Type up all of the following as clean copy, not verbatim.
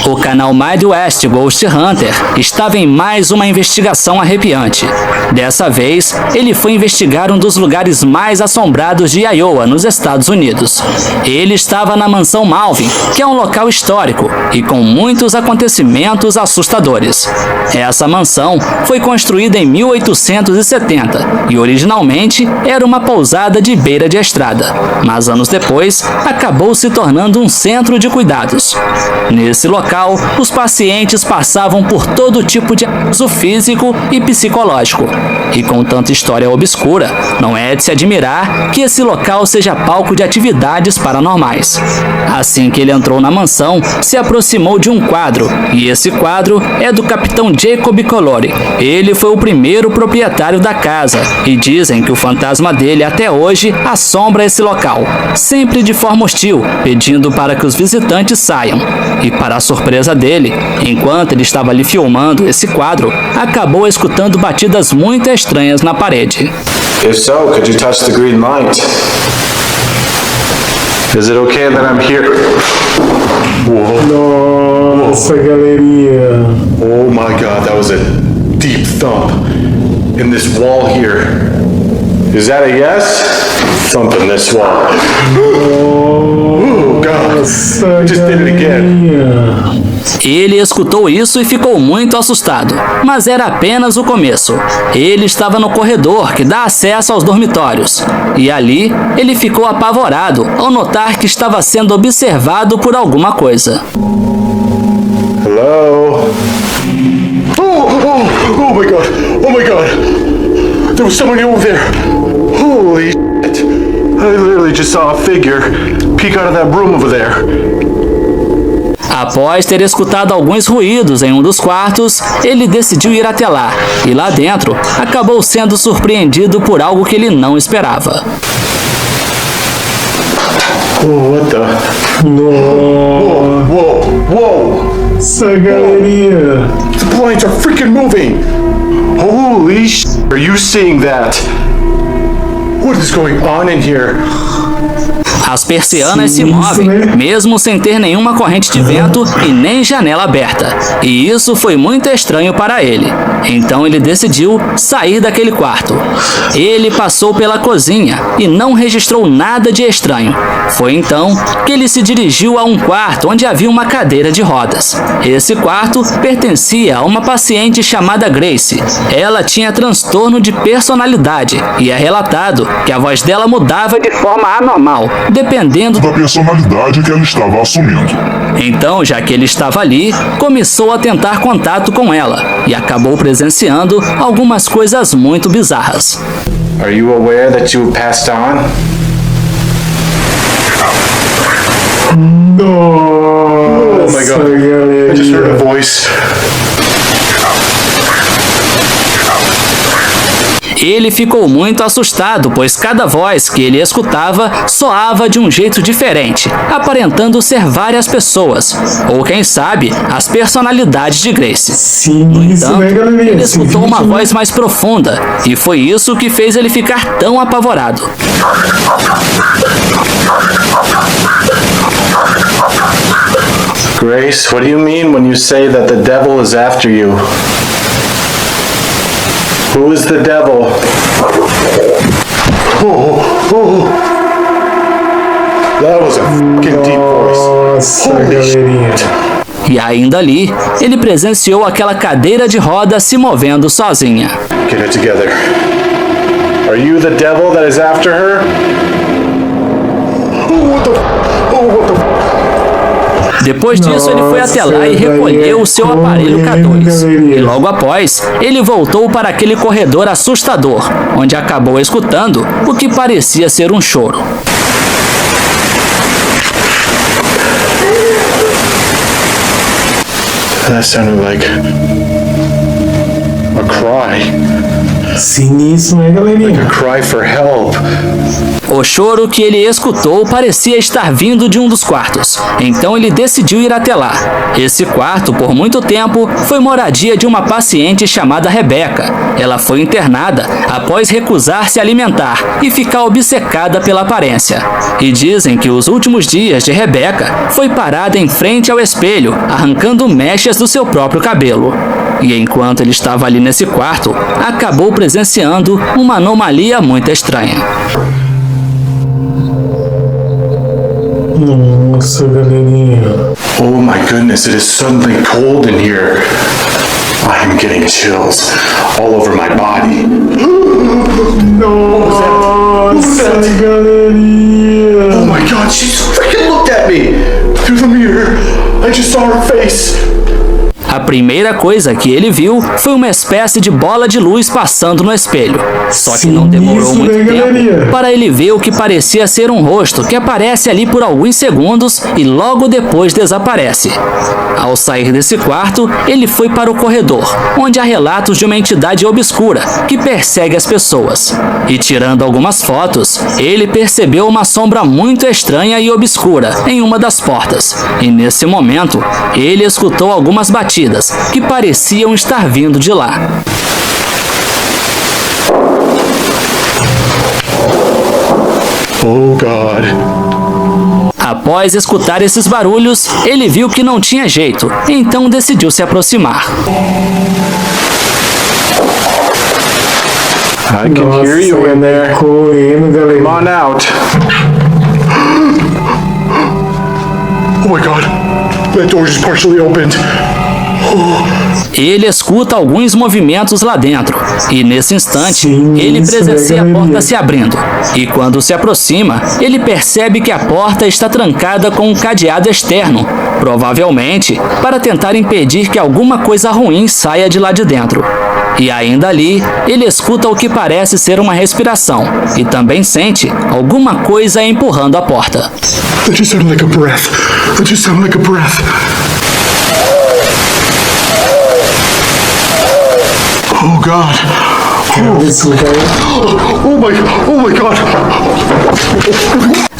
O canal Midwest Ghost Hunter estava em mais uma investigação arrepiante. Dessa vez, ele foi investigar um dos lugares mais assombrados de Iowa, nos Estados Unidos. Ele estava na Mansão Malvin, que é um local histórico e com muitos acontecimentos assustadores. Essa mansão foi construída em 1870 e originalmente era uma pousada de beira de estrada, mas anos depois acabou se tornando um centro de cuidados. Nesse local, os pacientes passavam por todo tipo de abuso físico e psicológico. E com tanta história obscura, não é de se admirar que esse local seja palco de atividades paranormais. Assim que ele entrou na mansão, se aproximou de um quadro, e esse quadro é do capitão Jacob Colore. Ele foi o primeiro proprietário da casa, e dizem que o fantasma dele até hoje assombra esse local, sempre de forma hostil, pedindo para que os visitantes saiam. E para a surpresa dele, enquanto ele estava ali filmando esse quadro, acabou escutando batidas muito estranhas na parede. If so, could you touch the green light? Is it okay that I'm here? Whoa. Nossa, galerinha. Oh my God, that was a deep thump in this wall here. Is that a yes? Thump in this wall. Oh God, I just did it again. Ele escutou isso e ficou muito assustado, mas era apenas o começo. Ele estava no corredor que dá acesso aos dormitórios, e ali ele ficou apavorado ao notar que estava sendo observado por alguma coisa. Hello? Oh my God, oh my God. There was somebody over there. Holy shit. I literally just saw a figure peek out of that room over there. Após ter escutado alguns ruídos em um dos quartos, ele decidiu ir até lá, e lá dentro acabou sendo surpreendido por algo que ele não esperava. Oh, what the? Whoa. Essa galerinha. The blinds are freaking moving. Holy shit. Are you seeing that? What is going on in here? As persianas se movem, mesmo sem ter nenhuma corrente de vento e nem janela aberta. E isso foi muito estranho para ele. Então ele decidiu sair daquele quarto. Ele passou pela cozinha e não registrou nada de estranho. Foi então que ele se dirigiu a um quarto onde havia uma cadeira de rodas. Esse quarto pertencia a uma paciente chamada Grace. Ela tinha transtorno de personalidade e é relatado que a voz dela mudava de forma anormal, dependendo da personalidade que ela estava assumindo. Então, já que ele estava ali, começou a tentar contato com ela e acabou presenciando algumas coisas muito bizarras. Are you aware that you passed on? Nossa, Oh my God, I just heard a voice. Ele ficou muito assustado, pois cada voz que ele escutava soava de um jeito diferente, aparentando ser várias pessoas, ou quem sabe, as personalidades de Grace. No entanto, ele escutou uma voz mais profunda, e foi isso que fez ele ficar tão apavorado. Grace, what do you mean when you say that the devil is after you? Who is the devil? That was a fucking deep voice. Nossa, galerinha. E ainda ali, ele presenciou aquela cadeira de roda se movendo sozinha. Get it together. Are you the devil that is after her? What the Depois disso, ele foi até lá e recolheu o seu aparelho K2. E logo após, ele voltou para aquele corredor assustador, onde acabou escutando o que parecia ser um choro. That sounded like a cry. Sinistro, né, galerinha? Cry for help. O choro que ele escutou parecia estar vindo de um dos quartos, então ele decidiu ir até lá. Esse quarto, por muito tempo, foi moradia de uma paciente chamada Rebecca. Ela foi internada após recusar se alimentar e ficar obcecada pela aparência. E dizem que os últimos dias de Rebecca foi parada em frente ao espelho, arrancando mechas do seu próprio cabelo. E enquanto ele estava ali nesse quarto, acabou presenciando uma anomalia muito estranha. Nossa, galerinha. Oh my goodness, it is suddenly cold in here. I am getting chills all over my body. Nossa, galerinha. Oh my god, she freaking looked at me through the mirror. I just saw her face. A primeira coisa que ele viu foi uma espécie de bola de luz passando no espelho. Só que não demorou muito tempo para ele ver o que parecia ser um rosto que aparece ali por alguns segundos e logo depois desaparece. Ao sair desse quarto, ele foi para o corredor, onde há relatos de uma entidade obscura que persegue as pessoas. E tirando algumas fotos, ele percebeu uma sombra muito estranha e obscura em uma das portas. E nesse momento, ele escutou algumas batidas que pareciam estar vindo de lá. Oh God. Após escutar esses barulhos, ele viu que não tinha jeito, então decidiu se aproximar. I can hear you in there. Correndo, galera. Come on out. Oh my God. That door just partially opened. Ele escuta alguns movimentos lá dentro, e nesse instante, ele presencia a porta se abrindo. E quando se aproxima, ele percebe que a porta está trancada com um cadeado externo, provavelmente para tentar impedir que alguma coisa ruim saia de lá de dentro. E ainda ali, ele escuta o que parece ser uma respiração, e também sente alguma coisa empurrando a porta. That just sounded like a breath. That just sounded like a breath. Oh God. Oh my God.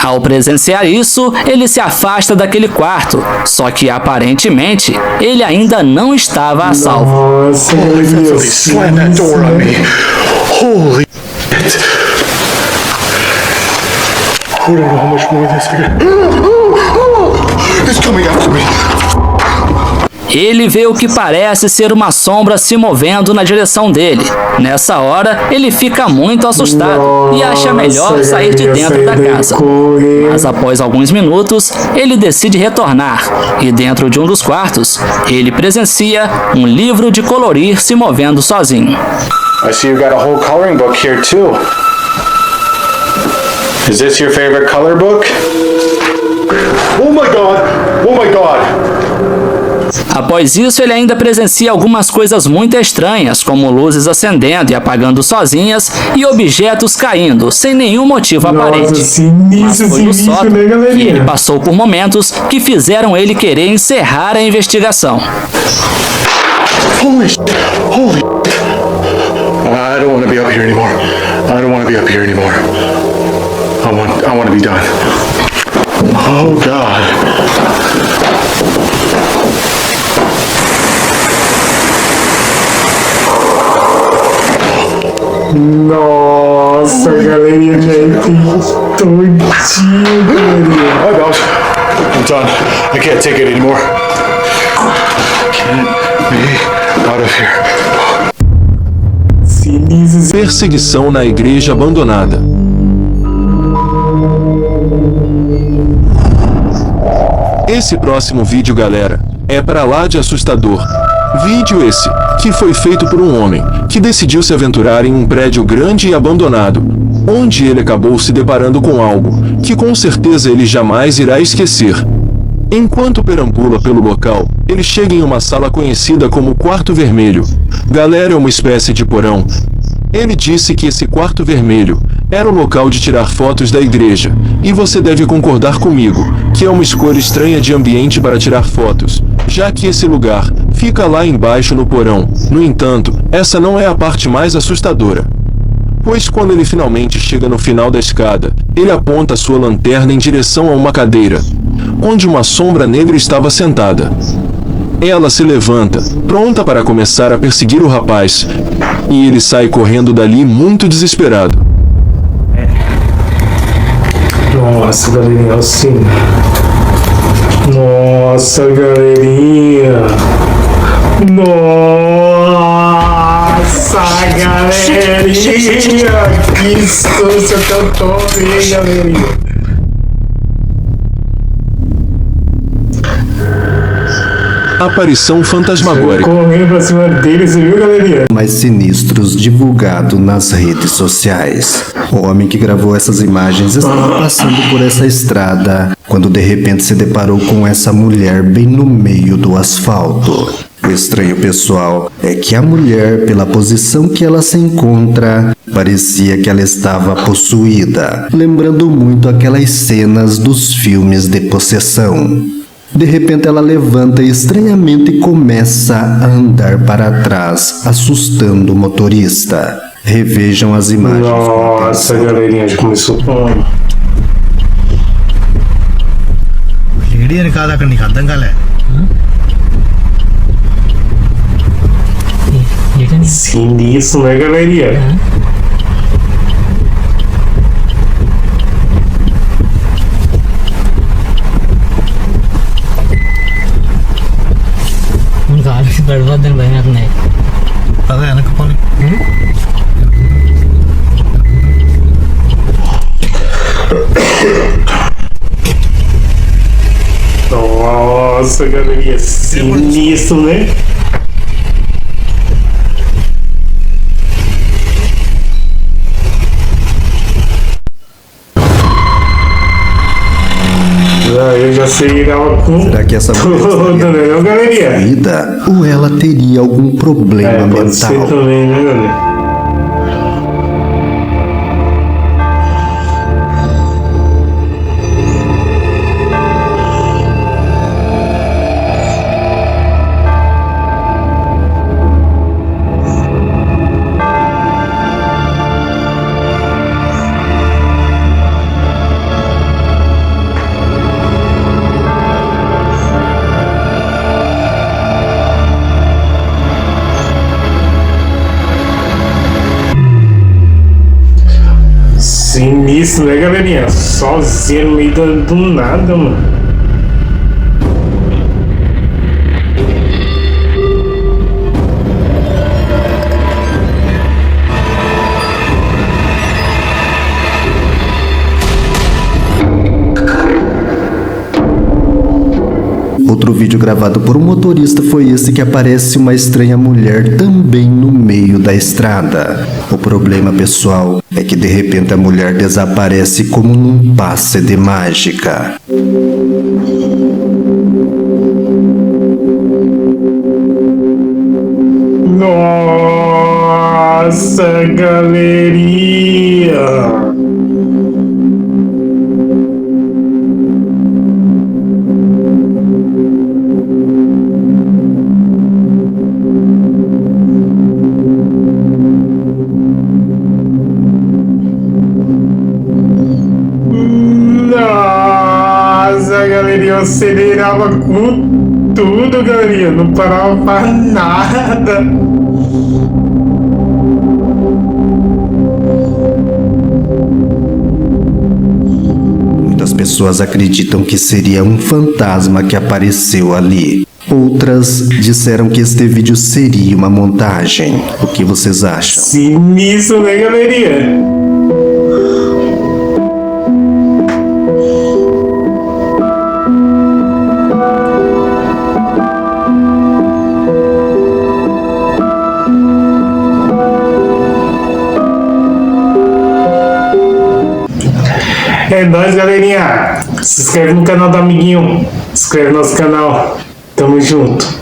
Ao presenciar isso, ele se afasta daquele quarto, só que aparentemente ele ainda não estava a salvo. Nossa, They galerinha. slammed that door on me. Holy shit. I don't know how much more of this I can. It's coming after me. Ele vê o que parece ser uma sombra se movendo na direção dele. Nessa hora, ele fica muito assustado e acha melhor sair de dentro da casa. Mas após alguns minutos, ele decide retornar e dentro de um dos quartos, ele presencia um livro de colorir se movendo sozinho. I see you got a whole coloring book here too. Is this your favorite color book? Oh my God! Oh my God! Após isso, ele ainda presencia algumas coisas muito estranhas, como luzes acendendo e apagando sozinhas e objetos caindo, sem nenhum motivo aparente. Mas Sinistro, foi no sinistro, sótão né, que ele galerinha? passou por momentos que fizeram ele querer encerrar a investigação. Holy shit! Holy shit! I don't want to be up here anymore. I don't want to be up here anymore. I want to be done. Oh God. Nossa, galerinha, doidinho, galerinha. Oh gosh. I'm done. I can't take it anymore. Can't be out of here. Sinistro. Perseguição na igreja abandonada. Esse próximo vídeo, galera, é pra lá de assustador. Vídeo esse, que foi feito por um homem, que decidiu se aventurar em um prédio grande e abandonado, onde ele acabou se deparando com algo, que com certeza ele jamais irá esquecer. Enquanto perambula pelo local, ele chega em uma sala conhecida como Quarto Vermelho. Galera, é uma espécie de porão. Ele disse que esse quarto vermelho Era o local de tirar fotos da igreja, e você deve concordar comigo, que é uma escolha estranha de ambiente para tirar fotos, já que esse lugar fica lá embaixo no porão. No entanto, essa não é a parte mais assustadora. Pois quando ele finalmente chega no final da escada, ele aponta sua lanterna em direção a uma cadeira, onde uma sombra negra estava sentada. Ela se levanta, pronta para começar a perseguir o rapaz, e ele sai correndo dali muito desesperado. Nossa, galerinha, assim. Nossa, galerinha. Nossa, galerinha. Que susto que eu tô, hein, galerinha. Aparição fantasmagórica. Correndo pra cima dele, você viu, galerinha? Mais sinistros divulgado nas redes sociais. O homem que gravou essas imagens estava passando por essa estrada quando de repente se deparou com essa mulher bem no meio do asfalto. O estranho, pessoal, é que a mulher, pela posição que ela se encontra, parecia que ela estava possuída, lembrando muito aquelas cenas dos filmes de possessão. De repente ela levanta estranhamente e começa a andar para trás, assustando o motorista. Revejam as imagens. Nossa, galerinha, já começou com... Sinistro, né, galerinha? बर्बाद भएन नहीं पता है ना कौन Nossa, galerinha, sinistro, né? Eu já sei com Será que essa mulher tudo, né, não, galerinha? possuída? Ou ela teria algum problema Pode ser mental? também, né, galera? Sinistro, né, galerinha? Sozinho no meio do nada, mano. Outro vídeo gravado por um motorista foi esse que aparece uma estranha mulher também no meio da estrada. O problema, pessoal, é que de repente a mulher desaparece como num passe de mágica. Nossa, galeria! Eu acelerava com tudo, galerinha. Não parava pra nada. Muitas pessoas acreditam que seria um fantasma que apareceu ali. Outras disseram que este vídeo seria uma montagem. O que vocês acham? Sinistro, né, galerinha? É nóis, galerinha. Se inscreve no canal do amiguinho. Se inscreve no nosso canal. Tamo junto.